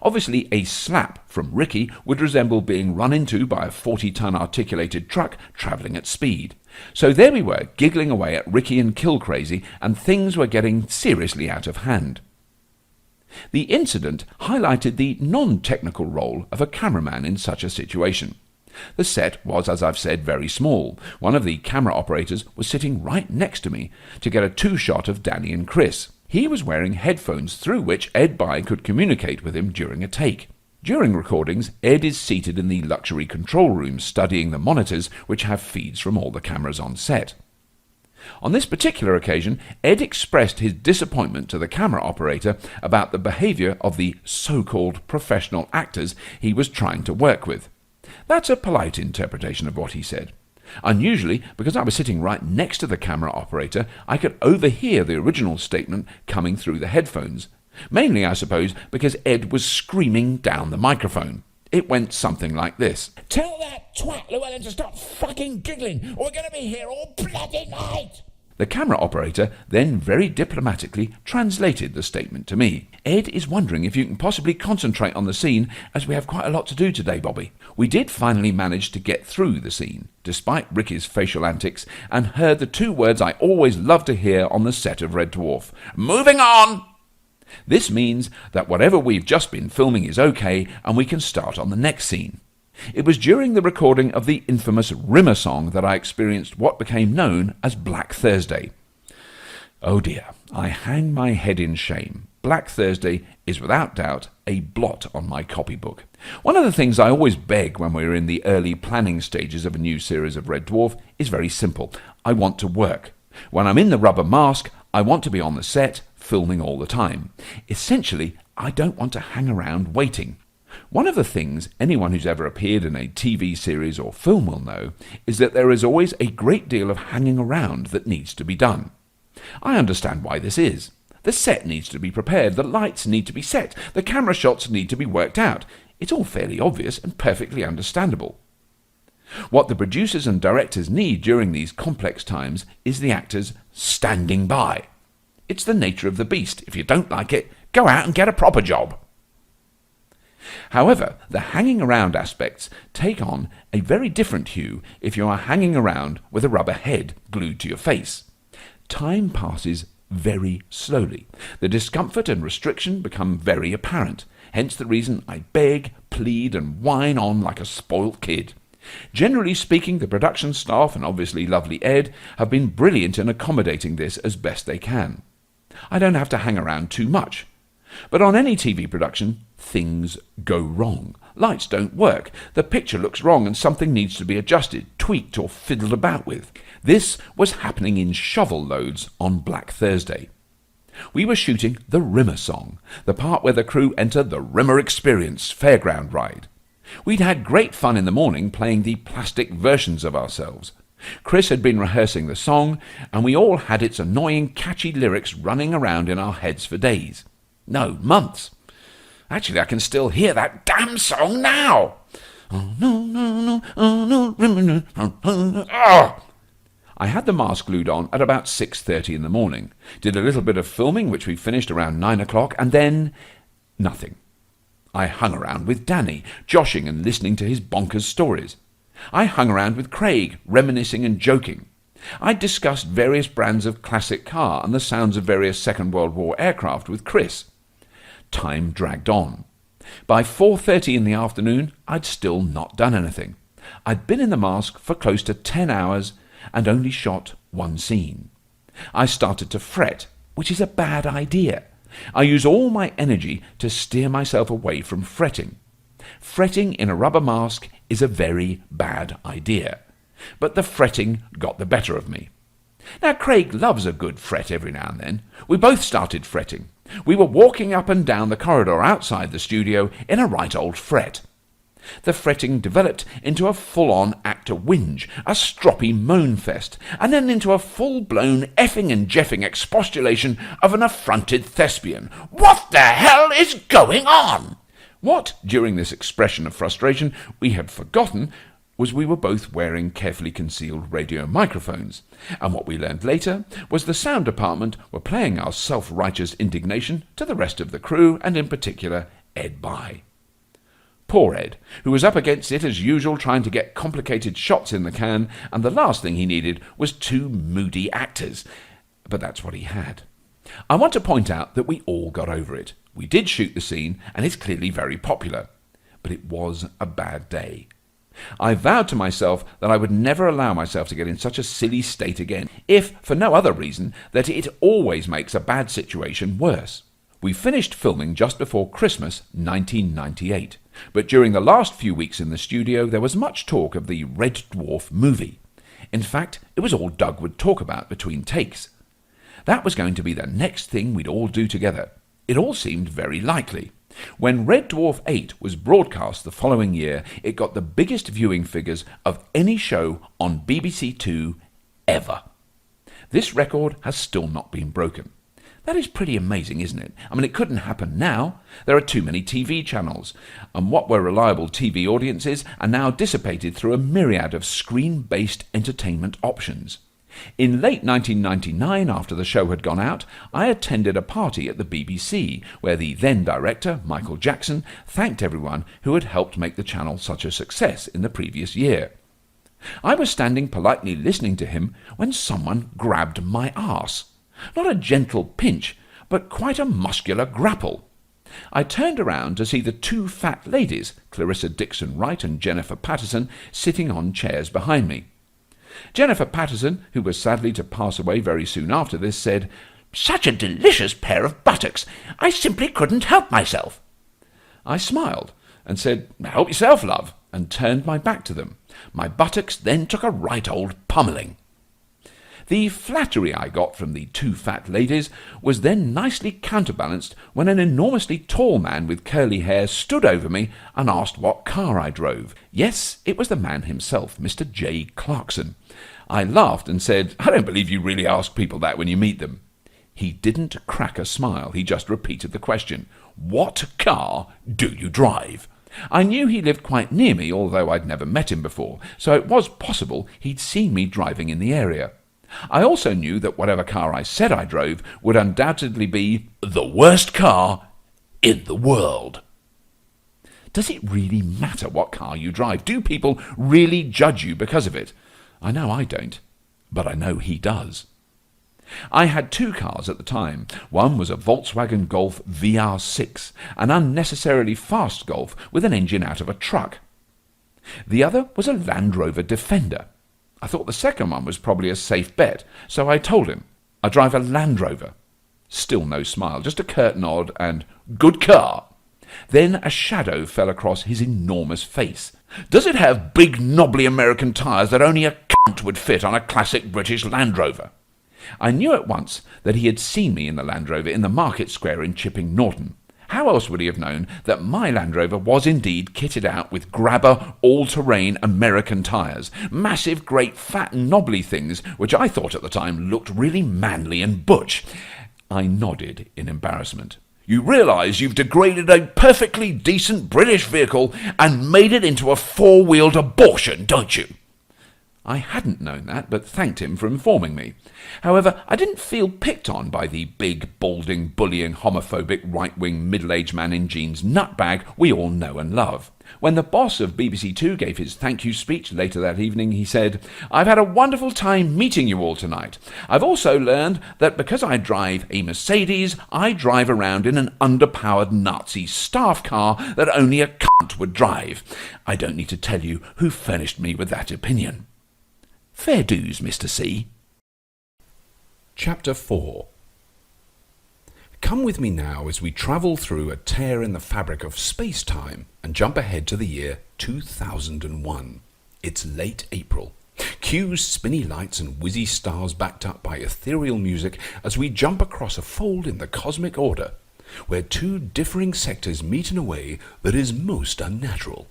Obviously, a slap from Ricky would resemble being run into by a 40-ton articulated truck travelling at speed. So there we were, giggling away at Ricky and Kill Crazy, and things were getting seriously out of hand. The incident highlighted the non-technical role of a cameraman in such a situation. The set was, as I've said, very small. One of the camera operators was sitting right next to me to get a two-shot of Danny and Chris. He was wearing headphones through which Ed Bye could communicate with him during a take. During recordings, Ed is seated in the luxury control room studying the monitors which have feeds from all the cameras on set. On this particular occasion, Ed expressed his disappointment to the camera operator about the behaviour of the so-called professional actors he was trying to work with. That's a polite interpretation of what he said. Unusually, because I was sitting right next to the camera operator, I could overhear the original statement coming through the headphones. Mainly, I suppose, because Ed was screaming down the microphone. It went something like this. "Tell that twat Llewellyn to stop fucking giggling, or we're going to be here all bloody night!" The camera operator then very diplomatically translated the statement to me. "Ed is wondering if you can possibly concentrate on the scene, as we have quite a lot to do today, Bobby." We did finally manage to get through the scene, despite Ricky's facial antics, and heard the two words I always love to hear on the set of Red Dwarf. "Moving on!" This means that whatever we've just been filming is okay, and we can start on the next scene. It was during the recording of the infamous Rimmer song that I experienced what became known as Black Thursday. Oh dear, I hang my head in shame. Black Thursday is without doubt a blot on my copybook. One of the things I always beg when we're in the early planning stages of a new series of Red Dwarf is very simple. I want to work. When I'm in the rubber mask, I want to be on the set, filming all the time. Essentially, I don't want to hang around waiting. One of the things anyone who's ever appeared in a TV series or film will know is that there is always a great deal of hanging around that needs to be done. I understand why this is. The set needs to be prepared, the lights need to be set, the camera shots need to be worked out. It's all fairly obvious and perfectly understandable. What the producers and directors need during these complex times is the actors standing by. It's the nature of the beast. If you don't like it, go out and get a proper job. However, the hanging around aspects take on a very different hue if you are hanging around with a rubber head glued to your face. Time passes very slowly. The discomfort and restriction become very apparent, hence the reason I beg, plead and whine on like a spoilt kid. Generally speaking, the production staff and obviously lovely Ed have been brilliant in accommodating this as best they can. I don't have to hang around too much. But on any TV production, things go wrong. Lights don't work, the picture looks wrong and something needs to be adjusted, tweaked or fiddled about with. This was happening in shovel loads on Black Thursday. We were shooting the Rimmer song, the part where the crew enter the Rimmer Experience fairground ride. We'd had great fun in the morning playing the plastic versions of ourselves. Chris had been rehearsing the song, and we all had its annoying, catchy lyrics running around in our heads for days. No, months. Actually, I can still hear that damn song now. Oh, no, no, no, oh, no, oh. I had the mask glued on at about 6:30 in the morning, did a little bit of filming, which we finished around 9 o'clock, and then nothing. I hung around with Danny, joshing and listening to his bonkers stories. I hung around with Craig, reminiscing and joking. I discussed various brands of classic car and the sounds of various Second World War aircraft with Chris. Time dragged on. By 4:30 in the afternoon, I'd still not done anything. I'd been in the mask for close to 10 hours and only shot one scene. I started to fret, which is a bad idea. I use all my energy to steer myself away from fretting. Fretting in a rubber mask is a very bad idea. But the fretting got the better of me. Now, Craig loves a good fret every now and then. We both started fretting. We were walking up and down the corridor outside the studio in a right old fret. The fretting developed into a full-on actor whinge, a stroppy moan fest, and then into a full-blown effing and jeffing expostulation of an affronted thespian. What the hell is going on? What, during this expression of frustration, we had forgotten was we were both wearing carefully concealed radio microphones, and what we learned later was the sound department were playing our self-righteous indignation to the rest of the crew, and in particular Ed by. Poor Ed, who was up against it as usual trying to get complicated shots in the can, and the last thing he needed was two moody actors. But that's what he had. I want to point out that we all got over it. We did shoot the scene, and it's clearly very popular. But it was a bad day. I vowed to myself that I would never allow myself to get in such a silly state again, if for no other reason that it always makes a bad situation worse. We finished filming just before Christmas 1998, but during the last few weeks in the studio there was much talk of the Red Dwarf movie. In fact, it was all Doug would talk about between takes. That was going to be the next thing we'd all do together. It all seemed very likely. When Red Dwarf 8 was broadcast the following year, it got the biggest viewing figures of any show on BBC Two ever. This record has still not been broken. That is pretty amazing, isn't it? I mean, it couldn't happen now. There are too many TV channels, and what were reliable TV audiences are now dissipated through a myriad of screen-based entertainment options. In late 1999, after the show had gone out, I attended a party at the BBC where the then director, Michael Jackson, thanked everyone who had helped make the channel such a success in the previous year. I was standing politely listening to him when someone grabbed my arse. Not a gentle pinch, but quite a muscular grapple. I turned around to see the two fat ladies, Clarissa Dixon Wright and Jennifer Patterson, sitting on chairs behind me. Jennifer Patterson, who was sadly to pass away very soon after this, said, "Such a delicious pair of buttocks! I simply couldn't help myself." I smiled and said, "Help yourself, love," and turned my back to them. My buttocks then took a right old pummelling. The flattery I got from the two fat ladies was then nicely counterbalanced when an enormously tall man with curly hair stood over me and asked what car I drove. Yes, it was the man himself, Mr. J. Clarkson. I laughed and said, "I don't believe you really ask people that when you meet them." He didn't crack a smile. He just repeated the question, "What car do you drive?" I knew he lived quite near me, although I'd never met him before, so it was possible he'd seen me driving in the area. I also knew that whatever car I said I drove would undoubtedly be the worst car in the world. Does it really matter what car you drive? Do people really judge you because of it? I know I don't, but I know he does. I had two cars at the time. One was a Volkswagen Golf VR6, an unnecessarily fast Golf with an engine out of a truck. The other was a Land Rover Defender. I thought the second one was probably a safe bet, so I told him, "I drive a Land Rover." Still no smile, just a curt nod and, "Good car." Then a shadow fell across his enormous face. "Does it have big knobbly American tyres that only a cunt would fit on a classic British Land Rover?" I knew at once that he had seen me in the Land Rover in the Market Square in Chipping Norton. How else would he have known that my Land Rover was indeed kitted out with grabber, all-terrain American tyres, massive, great, fat, knobbly things which I thought at the time looked really manly and butch? I nodded in embarrassment. "You realise you've degraded a perfectly decent British vehicle and made it into a four-wheeled abortion, don't you?" I hadn't known that, but thanked him for informing me. However, I didn't feel picked on by the big, balding, bullying, homophobic, right-wing, middle-aged man in jeans nutbag we all know and love. When the boss of BBC Two gave his thank you speech later that evening, he said, "I've had a wonderful time meeting you all tonight. I've also learned that because I drive a Mercedes, I drive around in an underpowered Nazi staff car that only a cunt would drive. I don't need to tell you who furnished me with that opinion. Fair dues, Mr. C." Chapter 4. Come with me now as we travel through a tear in the fabric of space-time and jump ahead to the year 2001. It's late April. Cue spinny lights and whizzy stars backed up by ethereal music as we jump across a fold in the cosmic order, where two differing sectors meet in a way that is most unnatural.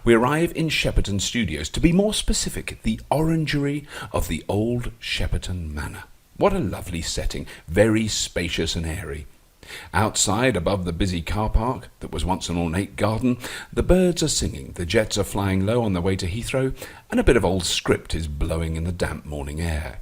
We arrive in Shepperton Studios, to be more specific, the orangery of the old Shepperton Manor. What a lovely setting, very spacious and airy. Outside, above the busy car park that was once an ornate garden, the birds are singing, the jets are flying low on the way to Heathrow, and a bit of old script is blowing in the damp morning air.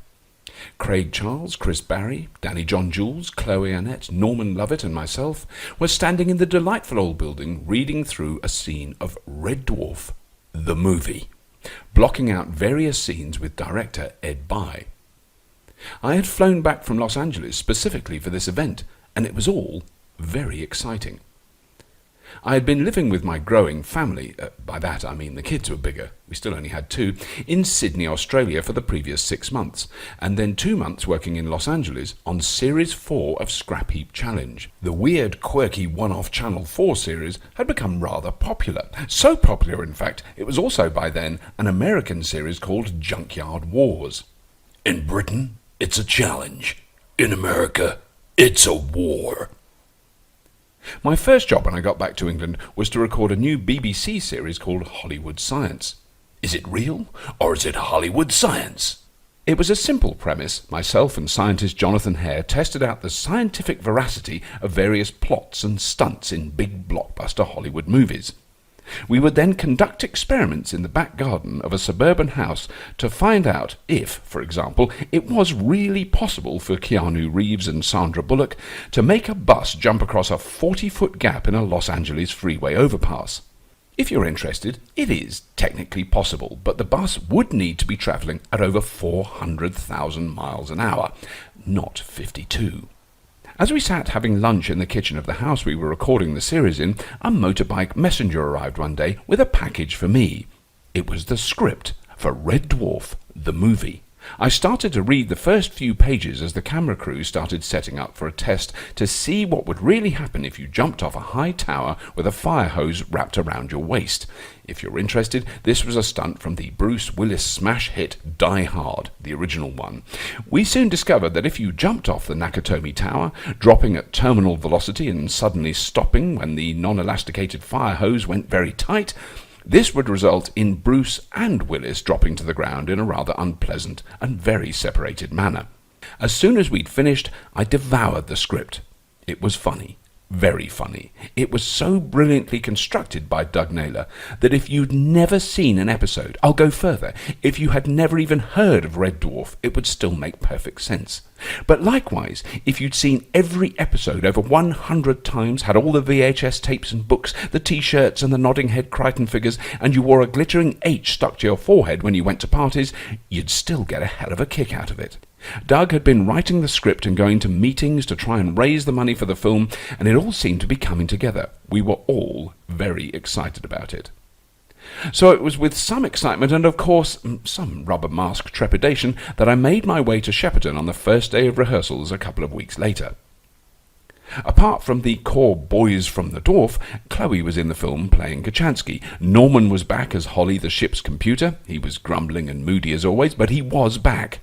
Craig Charles, Chris Barry, Danny John Jules, Chloe Annette, Norman Lovett and myself were standing in the delightful old building reading through a scene of Red Dwarf, the movie, blocking out various scenes with director Ed Bye. I had flown back from Los Angeles specifically for this event, and it was all very exciting. I had been living with my growing family, by that I mean the kids were bigger, we still only had 2, in Sydney, Australia for the previous 6 months, and then 2 months working in Los Angeles on Series 4 of Scrap Heap Challenge. The weird, quirky one-off Channel 4 series had become rather popular. So popular, in fact, it was also by then an American series called Junkyard Wars. In Britain, it's a challenge. In America, it's a war. My first job when I got back to England was to record a new BBC series called Hollywood Science. Is it real, or is it Hollywood science? It was a simple premise. Myself and scientist Jonathan Hare tested out the scientific veracity of various plots and stunts in big blockbuster Hollywood movies. We would then conduct experiments in the back garden of a suburban house to find out if, for example, it was really possible for Keanu Reeves and Sandra Bullock to make a bus jump across a 40-foot gap in a Los Angeles freeway overpass. If you're interested, it is technically possible, but the bus would need to be travelling at over 400,000 miles an hour, not 52. As we sat having lunch in the kitchen of the house we were recording the series in, a motorbike messenger arrived one day with a package for me. It was the script for Red Dwarf, the movie. I started to read the first few pages as the camera crew started setting up for a test to see what would really happen if you jumped off a high tower with a fire hose wrapped around your waist. If you're interested, this was a stunt from the Bruce Willis smash hit Die Hard, the original one. We soon discovered that if you jumped off the Nakatomi Tower, dropping at terminal velocity and suddenly stopping when the non-elasticated fire hose went very tight, this would result in Bruce and Willis dropping to the ground in a rather unpleasant and very separated manner. As soon as we'd finished, I devoured the script. It was funny. Very funny. It was so brilliantly constructed by Doug Naylor that if you'd never seen an episode, I'll go further, if you had never even heard of Red Dwarf, it would still make perfect sense. But likewise, if you'd seen every episode over 100 times, had all the VHS tapes and books, the T-shirts and the nodding head Crichton figures, and you wore a glittering H stuck to your forehead when you went to parties, you'd still get a hell of a kick out of it. Doug had been writing the script and going to meetings to try and raise the money for the film, and it all seemed to be coming together. We were all very excited about it. So it was with some excitement and, of course, some rubber mask trepidation that I made my way to Shepperton on the first day of rehearsals a couple of weeks later. Apart from the core boys from the Dwarf, Chloe was in the film playing Kachansky. Norman was back as Holly the ship's computer. He was grumbling and moody as always, but he was back.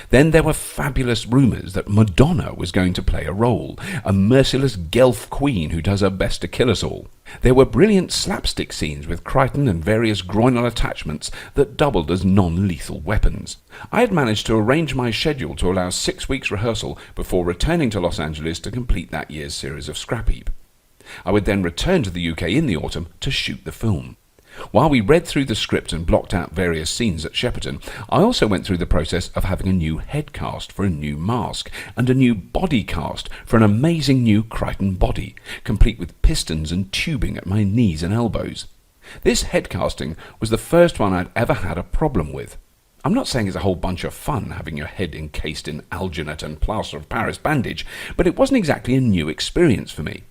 Then there were fabulous rumours that Madonna was going to play a role, a merciless Guelph queen who does her best to kill us all. There were brilliant slapstick scenes with Crichton and various groinal attachments that doubled as non-lethal weapons. I had managed to arrange my schedule to allow 6 weeks rehearsal before returning to Los Angeles to complete that year's series of Scrap Heap. I would then return to the UK in the autumn to shoot the film. While we read through the script and blocked out various scenes at Shepperton, I also went through the process of having a new head cast for a new mask and a new body cast for an amazing new Crichton body, complete with pistons and tubing at my knees and elbows. This head casting was the first one I'd ever had a problem with. I'm not saying it's a whole bunch of fun having your head encased in alginate and plaster of Paris bandage, but it wasn't exactly a new experience for me.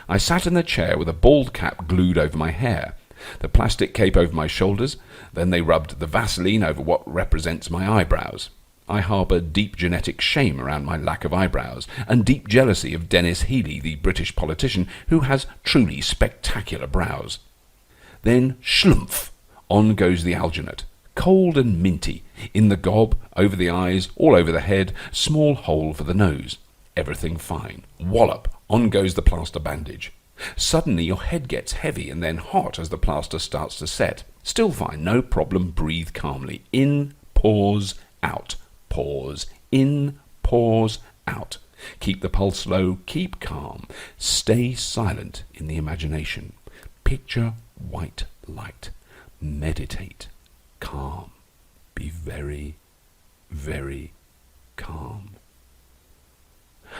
I sat in the chair with a bald cap glued over my hair, the plastic cape over my shoulders, then they rubbed the Vaseline over what represents my eyebrows. I harbour deep genetic shame around my lack of eyebrows, and deep jealousy of Dennis Healey, the British politician, who has truly spectacular brows. Then, schlumph, on goes the alginate, cold and minty, in the gob, over the eyes, all over the head, small hole for the nose. Everything fine. Wallop, on goes the plaster bandage. Suddenly your head gets heavy and then hot as the plaster starts to set. Still fine, no problem, breathe calmly. In, pause, out. Pause, in, pause, out. Keep the pulse low, keep calm. Stay silent in the imagination. Picture white light. Meditate. Calm. Be very, very calm.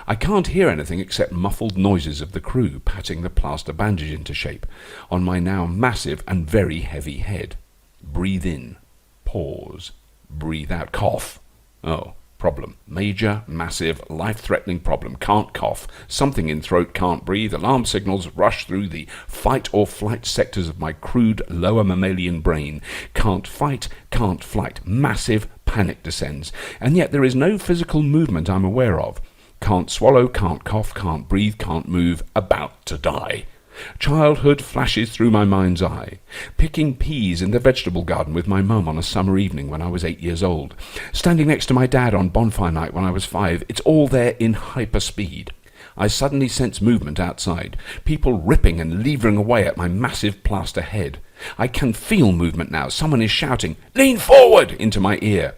I can't hear anything except muffled noises of the crew patting the plaster bandage into shape on my now massive and very heavy head. Breathe in. Pause. Breathe out. Cough. Oh, problem. Major, massive, life-threatening problem. Can't cough. Something in throat, can't breathe. Alarm signals rush through the fight or flight sectors of my crude lower mammalian brain. Can't fight, can't flight. Massive panic descends. And yet there is no physical movement I'm aware of. Can't swallow, can't cough, can't breathe, can't move. About to die. Childhood flashes through my mind's eye. Picking peas in the vegetable garden with my mum on a summer evening when I was 8 years old. Standing next to my dad on bonfire night when I was 5. It's all there in hyperspeed. I suddenly sense movement outside. People ripping and levering away at my massive plaster head. I can feel movement now. Someone is shouting, "Lean forward!" into my ear.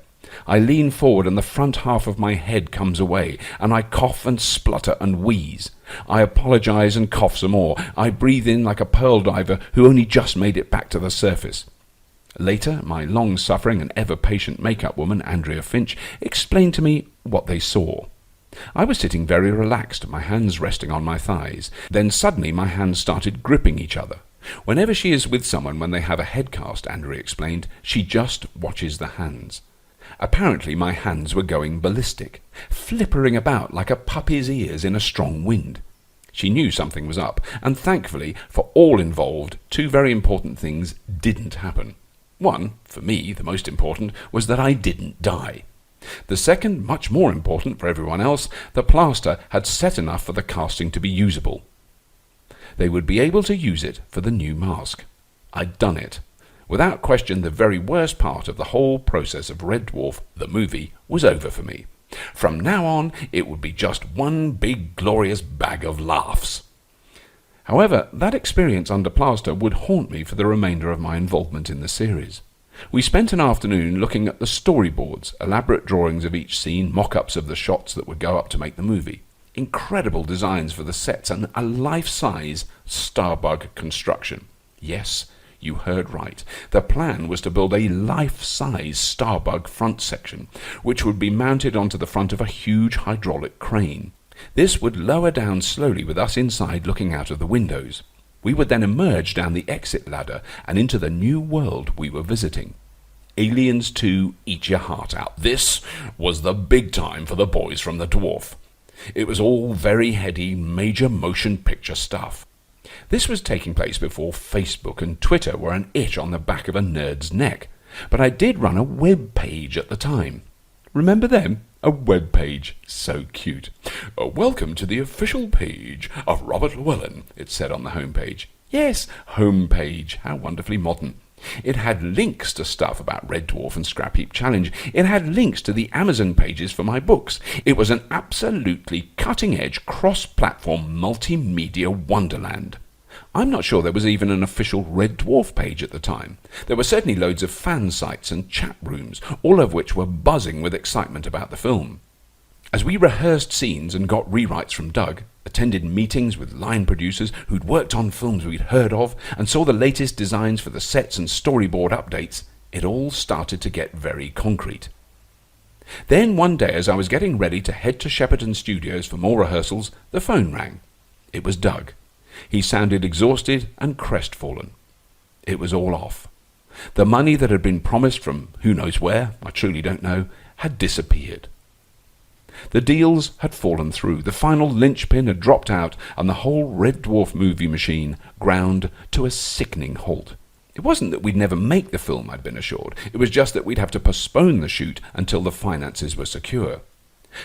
I lean forward and the front half of my head comes away, and I cough and splutter and wheeze. I apologize and cough some more. I breathe in like a pearl diver who only just made it back to the surface. Later, my long-suffering and ever-patient makeup woman, Andrea Finch, explained to me what they saw. I was sitting very relaxed, my hands resting on my thighs. Then suddenly my hands started gripping each other. Whenever she is with someone when they have a head cast, Andrea explained, she just watches the hands. Apparently my hands were going ballistic, flippering about like a puppy's ears in a strong wind. She knew something was up, and thankfully, for all involved, two very important things didn't happen. One, for me, the most important, was that I didn't die. The second, much more important for everyone else, the plaster had set enough for the casting to be usable. They would be able to use it for the new mask. I'd done it. Without question, the very worst part of the whole process of Red Dwarf, the movie, was over for me. From now on, it would be just one big glorious bag of laughs. However, that experience under plaster would haunt me for the remainder of my involvement in the series. We spent an afternoon looking at the storyboards, elaborate drawings of each scene, mock-ups of the shots that would go up to make the movie. Incredible designs for the sets and a life-size Starbug construction. Yes, you heard right. The plan was to build a life-size Starbug front section, which would be mounted onto the front of a huge hydraulic crane. This would lower down slowly with us inside looking out of the windows. We would then emerge down the exit ladder and into the new world we were visiting. Aliens 2, eat your heart out. This was the big time for the boys from the Dwarf. It was all very heady, major motion picture stuff. This was taking place before Facebook and Twitter were an itch on the back of a nerd's neck. But I did run a web page at the time. Remember them? A web page. So cute. Welcome to the official page of Robert Llewellyn, it said on the home page. Yes, home page. How wonderfully modern. It had links to stuff about Red Dwarf and Scrap Heap Challenge. It had links to the Amazon pages for my books. It was an absolutely cutting-edge, cross-platform, multimedia wonderland. I'm not sure there was even an official Red Dwarf page at the time. There were certainly loads of fan sites and chat rooms, all of which were buzzing with excitement about the film. As we rehearsed scenes and got rewrites from Doug, attended meetings with line producers who'd worked on films we'd heard of, and saw the latest designs for the sets and storyboard updates, it all started to get very concrete. Then one day, as I was getting ready to head to Shepperton Studios for more rehearsals, the phone rang. It was Doug. He sounded exhausted and crestfallen. It was all off. The money that had been promised from who knows where, I truly don't know, had disappeared. The deals had fallen through, the final linchpin had dropped out, and the whole Red Dwarf movie machine ground to a sickening halt. It wasn't that we'd never make the film, I'd been assured. It was just that we'd have to postpone the shoot until the finances were secure.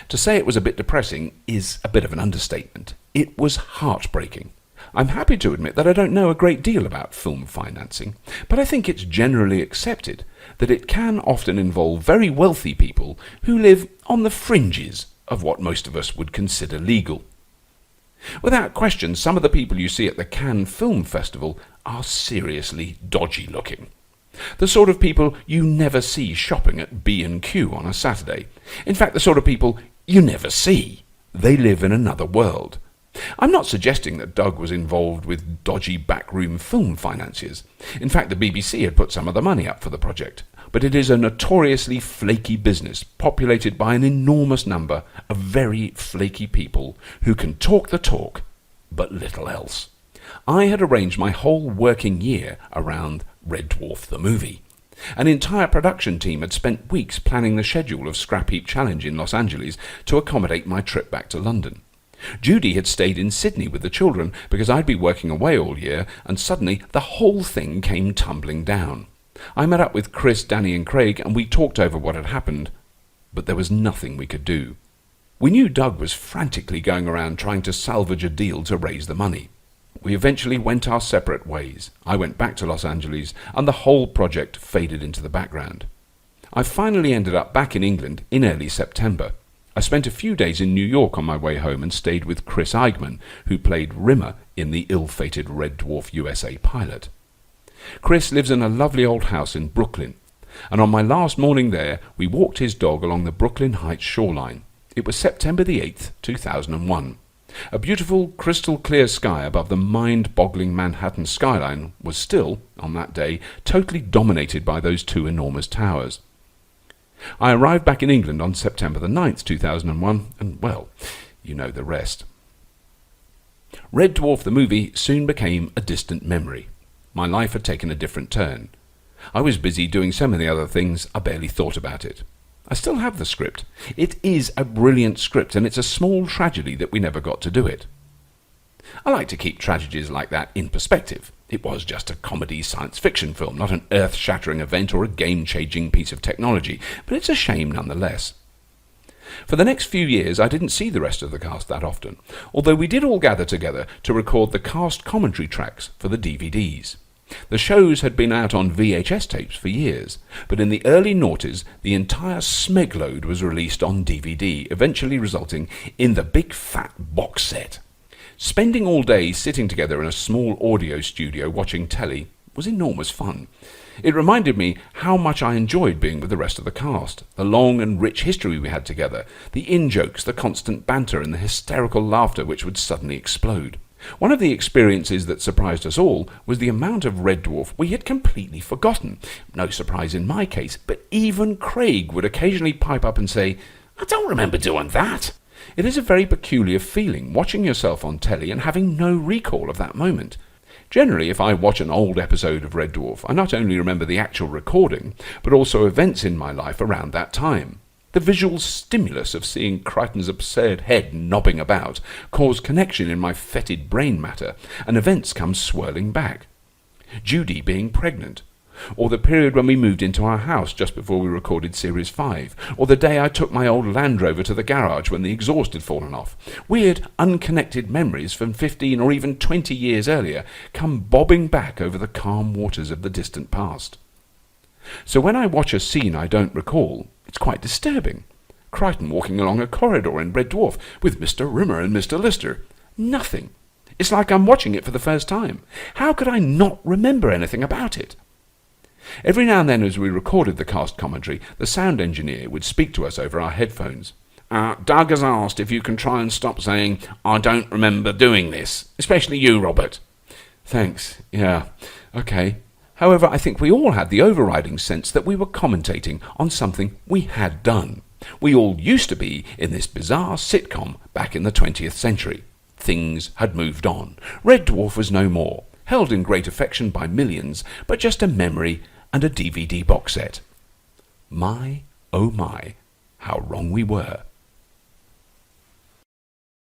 To say it was a bit depressing is a bit of an understatement. It was heartbreaking. I'm happy to admit that I don't know a great deal about film financing, but I think it's generally accepted that it can often involve very wealthy people who live on the fringes of what most of us would consider legal. Without question, some of the people you see at the Cannes Film Festival are seriously dodgy looking. The sort of people you never see shopping at B&Q on a Saturday. In fact, the sort of people you never see. They live in another world. I'm not suggesting that Doug was involved with dodgy backroom film financiers. In fact, the BBC had put some of the money up for the project. but it is a notoriously flaky business populated by an enormous number of very flaky people who can talk the talk, but little else. I had arranged my whole working year around Red Dwarf the movie. An entire production team had spent weeks planning the schedule of Scrap Heap Challenge in Los Angeles to accommodate my trip back to London. Judy had stayed in Sydney with the children because I'd be working away all year, and suddenly the whole thing came tumbling down. I met up with Chris, Danny and Craig, and we talked over what had happened, but there was nothing we could do. We knew Doug was frantically going around trying to salvage a deal to raise the money. We eventually went our separate ways. I went back to Los Angeles, and the whole project faded into the background. I finally ended up back in England in early September. I spent a few days in New York on my way home and stayed with Chris Eichmann, who played Rimmer in the ill-fated Red Dwarf USA pilot. Chris lives in a lovely old house in Brooklyn, and on my last morning there, we walked his dog along the Brooklyn Heights shoreline. It was September the 8th, 2001. A beautiful crystal-clear sky above the mind-boggling Manhattan skyline was still, on that day, totally dominated by those two enormous towers. I arrived back in England on September the 9th, 2001, and, well, you know the rest. Red Dwarf the movie soon became a distant memory. My life had taken a different turn. I was busy doing so many other things, I barely thought about it. I still have the script. It is a brilliant script, and it's a small tragedy that we never got to do it. I like to keep tragedies like that in perspective. It was just a comedy science fiction film, not an earth-shattering event or a game-changing piece of technology, but it's a shame nonetheless. For the next few years, I didn't see the rest of the cast that often, although we did all gather together to record the cast commentary tracks for the DVDs. The shows had been out on VHS tapes for years, but in the early noughties, the entire Smeg load was released on DVD, eventually resulting in the big fat box set. Spending all day sitting together in a small audio studio watching telly was enormous fun. It reminded me how much I enjoyed being with the rest of the cast, the long and rich history we had together, the in-jokes, the constant banter, and the hysterical laughter which would suddenly explode. One of the experiences that surprised us all was the amount of Red Dwarf we had completely forgotten. No surprise in my case, but even Craig would occasionally pipe up and say, "I don't remember doing that." It is a very peculiar feeling, watching yourself on telly and having no recall of that moment. Generally, if I watch an old episode of Red Dwarf, I not only remember the actual recording, but also events in my life around that time. The visual stimulus of seeing Crichton's absurd head knobbing about caused connection in my fetid brain matter, and events come swirling back. Judy being pregnant, or the period when we moved into our house just before we recorded Series 5, or the day I took my old Land Rover to the garage when the exhaust had fallen off. Weird, unconnected memories from 15 or even 20 years earlier come bobbing back over the calm waters of the distant past. So when I watch a scene I don't recall, it's quite disturbing. Crichton walking along a corridor in Red Dwarf with Mr. Rimmer and Mr. Lister. Nothing. It's like I'm watching it for the first time. How could I not remember anything about it? Every now and then as we recorded the cast commentary, the sound engineer would speak to us over our headphones. Doug has asked if you can try and stop saying, "I don't remember doing this," especially you, Robert. Thanks. Yeah. Okay. However, I think we all had the overriding sense that we were commentating on something we had done. We all used to be in this bizarre sitcom back in the 20th century. Things had moved on. Red Dwarf was no more, held in great affection by millions, but just a memory and a DVD box set. My, oh my, how wrong we were.